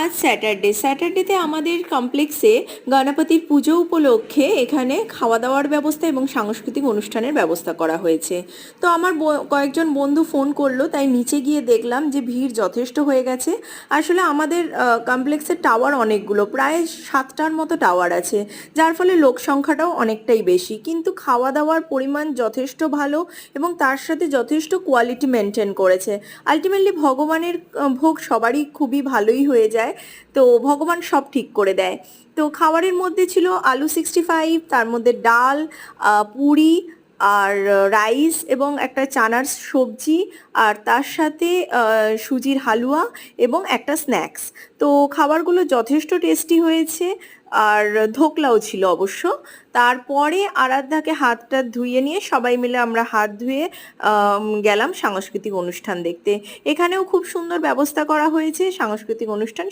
আজ স্যাটারডেতে আমাদের কমপ্লেক্সে গণপতির পুজো উপলক্ষে এখানে খাওয়া দাওয়ার ব্যবস্থা এবং সাংস্কৃতিক অনুষ্ঠানের ব্যবস্থা করা হয়েছে। তো আমার কয়েকজন বন্ধু ফোন করলো, তাই নিচে গিয়ে দেখলাম যে ভিড় যথেষ্ট হয়ে গেছে। আসলে আমাদের কমপ্লেক্সের টাওয়ার অনেকগুলো, প্রায় 7টার মতো টাওয়ার আছে, যার ফলে লোক সংখ্যাটাও অনেকটাই বেশি, কিন্তু খাওয়া দাওয়ার পরিমাণ যথেষ্ট ভালো এবং তার সাথে যথেষ্ট কোয়ালিটি মেনটেন করেছে। আলটিমেটলি ভগবানের ভোগ সবারই খুবই ভালোই হয়ে যায়, তো ভগবান সব ঠিক করে দেয়। তো খাবারের মধ্যে ছিল আলু 65, তার মধ্যে ডাল, পুরি আর রাইস এবং একটা চানার সবজি, আর তার সাথে সুজির হালুয়া এবং একটা স্ন্যাক্স। তো খাবারগুলো যথেষ্ট টেস্টি হয়েছে, আর ধোকলাও ছিল অবশ্য। তারপরে আরাধ্যাকে হাতটা ধুইয়ে নিয়ে সবাই মিলে আমরা হাত ধুয়ে গেলাম সাংস্কৃতিক অনুষ্ঠান দেখতে। এখানেও খুব সুন্দর ব্যবস্থা করা হয়েছে সাংস্কৃতিক অনুষ্ঠান